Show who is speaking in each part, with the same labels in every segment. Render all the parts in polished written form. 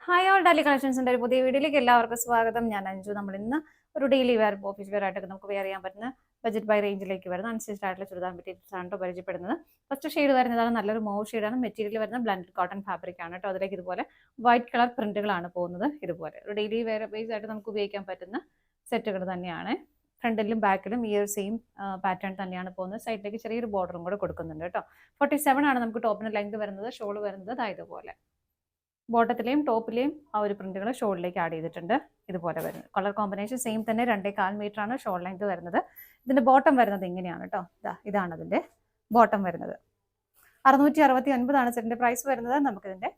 Speaker 1: Hi all ഡാലി കളക്ഷൻസിന്റെ ഒരു പുതിയ വീഡിയോയിലേക്ക് എല്ലാവർക്കും സ്വാഗതം. ഞാൻ അഞ്ജു. നമ്മൾ ഇന്ന് ഒരു ഡെയിലി വെയർ ഓഫീസ് വെയർ ആയിട്ടൊക്കെ നമുക്ക് വെയർ ചെയ്യാൻ പറ്റുന്ന ബജറ്റ് ബൈ റേഞ്ചിലേക്ക് വരുന്ന അൺസ്റ്റിച്ച്ഡ് ആയിട്ടുള്ള ചുരിദാർ മെറ്റീരിയൽസ് ആണ് കേട്ടോ പരിചയപ്പെടുന്നത്. ഫസ്റ്റ് ഷെയ്ഡ് വരുന്നതാണ് നല്ലൊരു മൗ ഷെയ്ഡാണ്. മെറ്റീരിയൽ വരുന്ന ബ്ലൻഡഡ് കോട്ടൺ ഫാബ്രിക് ആണ് കേട്ടോ. അതിലേക്ക് ഇതുപോലെ വൈറ്റ് കളർ പ്രിന്റുകളാണ് പോകുന്നത്. ഇതുപോലെ ഒരു ഡെയിലി വെയർ ബേസ് ആയിട്ട് നമുക്ക് ഉപയോഗിക്കാൻ പറ്റുന്ന സെറ്റുകൾ തന്നെയാണ്. ഫ്രണ്ടിലും ബാക്കിലും ഈ ഒരു സെയിം പാറ്റേൺ തന്നെയാണ് പോകുന്നത്. സൈഡിലേക്ക് ചെറിയൊരു ബോർഡറും കൂടെ കൊടുക്കുന്നുണ്ട് കേട്ടോ. 47 ആണ് നമുക്ക് ടോപ്പിന് ലെങ്ത് വരുന്നത്. ഷോൾ വരുന്നത് ഇതുപോലെ ബോട്ടത്തിലെയും ടോപ്പിലെയും ആ ഒരു പ്രിന്റുകൾ ഷോളിലേക്ക് ആഡ് ചെയ്തിട്ടുണ്ട്. ഇതുപോലെ വരുന്നത് കളർ കോമ്പിനേഷൻ സെയിം തന്നെ 2.25 മീറ്റർ ആണ് ഷോൾ ലെങ്ത് വരുന്നത്. ഇതിന്റെ ബോട്ടം വരുന്നത് ഇങ്ങനെയാണ് കേട്ടോ. ഇതാണ് അതിന്റെ ബോട്ടം വരുന്നത്. 669 ആണ് സെറ്റിന്റെ പ്രൈസ് വരുന്നത്. നമുക്ക് ഇതിന്റെ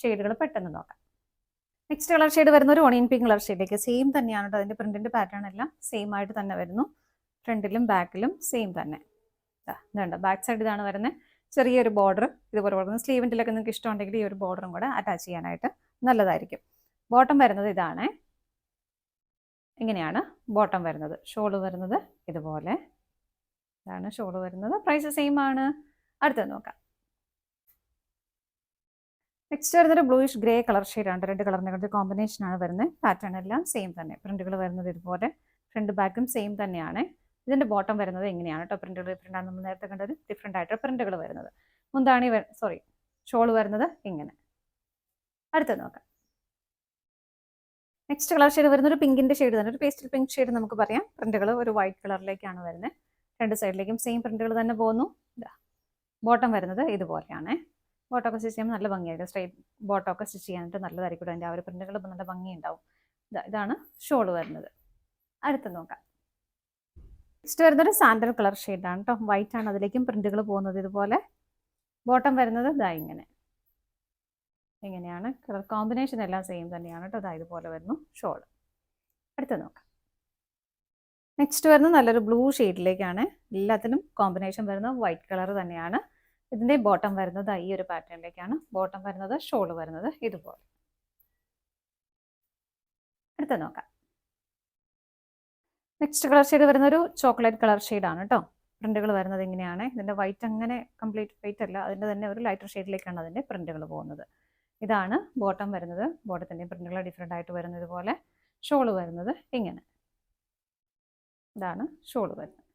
Speaker 1: ഷെയ്ഡുകൾ പെട്ടെന്ന് നോക്കാം. നെക്സ്റ്റ് കളർ ഷെയ്ഡ് വരുന്ന ഒരു ഓണിയൻ പിങ്ക് കളർ ഷെയ്ഡിലേക്ക് സെയിം തന്നെയാണ് കേട്ടോ. അതിന്റെ പ്രിന്റിന്റെ പാറ്റേൺ എല്ലാം സെയിം ആയിട്ട് തന്നെ വരുന്നു. ഫ്രണ്ടിലും ബാക്കിലും സെയിം തന്നെ. ഇതുണ്ട് ബാക്ക് സൈഡ് ഇതാണ് വരുന്നത്. ചെറിയൊരു ബോർഡർ ഇതുപോലെ കൊടുക്കുന്നത്. സ്ലീവിൻ്റെലൊക്കെ നിങ്ങൾക്ക് ഇഷ്ടമുണ്ടെങ്കിൽ ഈ ഒരു ബോർഡറും കൂടെ അറ്റാച്ച് ചെയ്യാനായിട്ട് നല്ലതായിരിക്കും. ബോട്ടം വരുന്നത് ഇതാണ്. ഇങ്ങനെയാണ് ബോട്ടം വരുന്നത്. ഷോള് വരുന്നത് ഇതുപോലെ. ഇതാണ് ഷോള് വരുന്നത്. പ്രൈസ് സെയിം ആണ്. അടുത്തത് നോക്കാം. നെക്സ്റ്റ് വരുന്നത് ബ്ലൂയിഷ് ഗ്രേ കളർ ഷെയ്ഡാണ്. രണ്ട് കളറിൻ്റെ കോമ്പിനേഷനാണ് വരുന്നത്. പാറ്റേൺ എല്ലാം സെയിം തന്നെ. പ്രിന്റുകൾ വരുന്നത് ഇതുപോലെ. ഫ്രണ്ട് ബാക്കും സെയിം തന്നെയാണ്. ഇതിന്റെ ബോട്ടം വരുന്നത് എങ്ങനെയാണ് കേട്ടോ. പ്രിന്റുകൾ ഡിഫറെൻ്റ് ആണ്. നമ്മൾ നേരത്തെ കണ്ടത് ഡിഫറെൻ്റ് ആയിട്ട് പ്രിന്റുകൾ വരുന്നത്. മുന്താണി ഷോൾ വരുന്നത് ഇങ്ങനെ. അടുത്തത് നോക്കാം. നെക്സ്റ്റ് കളർ ഷെയ്ഡ് വരുന്നത് ഒരു പിങ്കിന്റെ ഷെയ്ഡ് തന്നെ. ഒരു പേസ്റ്റൽ പിങ്ക് ഷെയ്ഡ് നമുക്ക് പറയാം. പ്രിന്റുകൾ ഒരു വൈറ്റ് കളറിലേക്കാണ് വരുന്നത്. രണ്ട് സൈഡിലേക്കും സെയിം പ്രിന്റുകൾ തന്നെ പോകുന്നു. ബോട്ടം വരുന്നത് ഇതുപോലെയാണ്. ബോട്ടമൊക്കെ സ്റ്റിച്ച് ചെയ്യുമ്പോൾ നല്ല ഭംഗിയായിരിക്കും. സ്ട്രൈറ്റ് ബോട്ടമൊക്കെ സ്റ്റിച്ച് ചെയ്യാനായിട്ട് നല്ലതായിരിക്കും. അതിൻ്റെ ആ ഒരു പ്രിന്റുകൾ നല്ല ഭംഗിയുണ്ടാവും. ഇതാണ് ഷോൾ വരുന്നത്. അടുത്ത് നോക്കാം. നെക്സ്റ്റ് വരുന്നത് സാൻഡൽ കളർ ഷെയ്ഡാണ് കേട്ടോ. വൈറ്റ് ആണ്. അതിലേക്കും പ്രിന്റുകൾ പോകുന്നത് ഇതുപോലെ. ബോട്ടം വരുന്നത് ഇങ്ങനെയാണ്. കളർ കോമ്പിനേഷൻ എല്ലാം സെയിം തന്നെയാണ് കേട്ടോ. ഇതുപോലെ വരുന്നു ഷോൾ. അടുത്ത് നോക്കാം. നെക്സ്റ്റ് വരുന്നത് നല്ലൊരു ബ്ലൂ ഷെയ്ഡിലേക്കാണ്. എല്ലാത്തിനും കോമ്പിനേഷൻ വരുന്നത് വൈറ്റ് കളർ തന്നെയാണ്. ഇതിന്റെ ബോട്ടം വരുന്നത് ഈ ഒരു പാറ്റേണിലേക്കാണ്. ബോട്ടം വരുന്നത് ഷോൾ വരുന്നത് ഇതുപോലെ. അടുത്ത് നോക്കാം. നെക്സ്റ്റ് കളർ ഷെയ്ഡ് വരുന്ന ഒരു ചോക്ലേറ്റ് കളർ ഷെയ്ഡാണ് കേട്ടോ. പ്രിന്റുകൾ വരുന്നത് ഇങ്ങനെയാണ്. ഇതിന്റെ വൈറ്റ് അങ്ങനെ കംപ്ലീറ്റ് വൈറ്റ് അല്ല. അതിന്റെ തന്നെ ഒരു ലൈറ്റർ ഷെയ്ഡിലേക്കാണ് അതിന്റെ പ്രിന്റുകൾ പോകുന്നത്. ഇതാണ് ബോട്ടം വരുന്നത്. ബോട്ടത്തിന്റെ പ്രിന്റുകൾ ഡിഫറെൻ്റ് ആയിട്ട് വരുന്നത് ഇതുപോലെ. ഷോൾ വരുന്നത് ഇങ്ങനെ. ഇതാണ് ഷോൾ വരുന്നത്.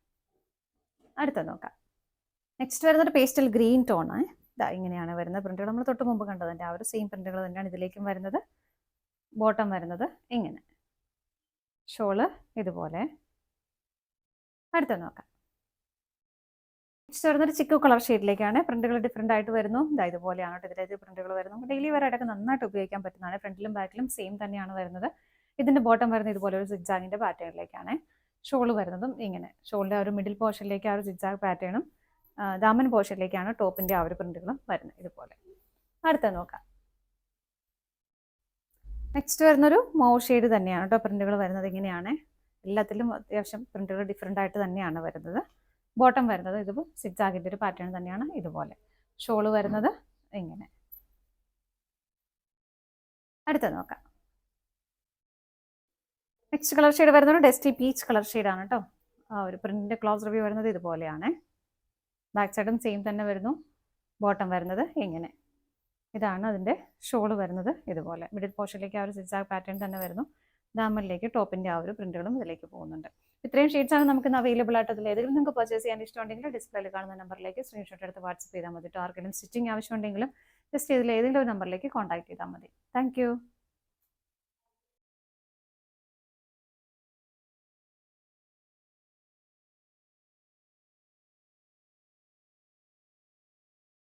Speaker 1: അടുത്ത നോക്കാം. നെക്സ്റ്റ് വരുന്നത് പേസ്റ്റൽ ഗ്രീൻ ടോൺ ആണ്. ഇങ്ങനെയാണ് വരുന്നത്. പ്രിന്റുകൾ നമ്മൾ തൊട്ട് മുമ്പ് കണ്ടതിന്റെ ആ ഒരു സെയിം പ്രിന്റുകൾ തന്നെയാണ് ഇതിലേക്കും വരുന്നത്. ബോട്ടം വരുന്നത് ഇങ്ങനെ. ഷോള് ഇതുപോലെ. അടുത്ത നോക്കാം. നെക്സ്റ്റ് വരുന്നത് ചിക്കു കളർ ഷെയ്ഡിലേക്കാണ്. പ്രിന്റുകൾ ഡിഫറെൻ്റ് ആയിട്ട് വരുന്നു. ഇതുപോലെയാണ് ഇതിലേക്ക് പ്രിന്റുകൾ വരുന്നു. ഡെയിലി വെയർ ആയിട്ടൊക്കെ നന്നായിട്ട് ഉപയോഗിക്കാൻ പറ്റുന്നതാണ്. ഫ്രണ്ടിലും ബാക്കിലും സെയിം തന്നെയാണ് വരുന്നത്. ഇതിന്റെ ബോട്ടം വരുന്നത് ഇതുപോലെ ഒരു സിഗ്സാഗിന്റെ പാറ്റേണിലേക്കാണ്. ഷോള് വരുന്നതും ഇങ്ങനെ. ഷോളിന്റെ ആ ഒരു മിഡിൽ പോർഷനിലേക്ക് ആ ഒരു സിഗ്സാഗ് പാറ്റേണും ദാമൻ പോർഷനിലേക്കാണ് ടോപ്പിന്റെ ആ ഒരു പ്രിന്റുകളും വരുന്നത് ഇതുപോലെ. അടുത്ത നോക്കാം. നെക്സ്റ്റ് വരുന്നൊരു മൗ ഷെയ്ഡ് തന്നെയാണ് കേട്ടോ. പ്രിന്റുകൾ വരുന്നത് ഇങ്ങനെയാണ്. എല്ലാത്തിലും അത്യാവശ്യം പ്രിന്റുകൾ ഡിഫറെൻ്റ് ആയിട്ട് തന്നെയാണ് വരുന്നത്. ബോട്ടം വരുന്നത് ഇത് സിഗ്സാഗിന്റെ ഒരു പാറ്റേൺ തന്നെയാണ് ഇതുപോലെ. ഷോള് വരുന്നത് ഇങ്ങനെ. അടുത്ത നോക്കാം. നെക്സ്റ്റ് കളർ ഷെയ്ഡ് വരുന്നത് ഡസ്റ്റി പീച്ച് കളർ ഷെയ്ഡാണ് കേട്ടോ. ആ ഒരു പ്രിന്റിന്റെ ക്ലോസ് റിവ്യൂ വരുന്നത് ഇതുപോലെയാണ്. ബാക്ക് സൈഡും സെയിം തന്നെ വരുന്നു. ബോട്ടം വരുന്നത് ഇങ്ങനെ. ഇതാണ് അതിന്റെ ഷോള് വരുന്നത് ഇതുപോലെ. മിഡിൽ പോർഷനിലേക്ക് ആ ഒരു സിഗ്സാഗ് പാറ്റേൺ തന്നെ വരുന്നു. ദാമനിലേക്ക് ടോപ്പിന്റെ ആ ഒരു പ്രിന്റുകളും ഇതിലേക്ക് പോകുന്നുണ്ട്. ഇത്രയും ഷെയ്ഡ്സ് ആണ് നമുക്ക് അവൈലബിൾ ആയിട്ട്. അതിൽ ഏതെങ്കിലും നിങ്ങൾക്ക് പർച്ചേസ് ചെയ്യാൻ ഇഷ്ടമുണ്ടെങ്കിൽ ഡിസ്പ്ലേയിൽ കാണുന്ന നമ്പറിലേക്ക് സ്ക്രീൻഷോട്ട് എടുത്ത് വാട്സ്ആപ്പ് ചെയ്താൽ മതി. ആർക്കെങ്കിലും സ്റ്റിച്ചിങ് ആവശ്യമുണ്ടെങ്കിലും ജസ്റ്റ് ഇതിൽ ഏതെങ്കിലും ഒരു നമ്പറിലേക്ക് കോൺടാക്ട് ചെയ്താൽ മതി. താങ്ക്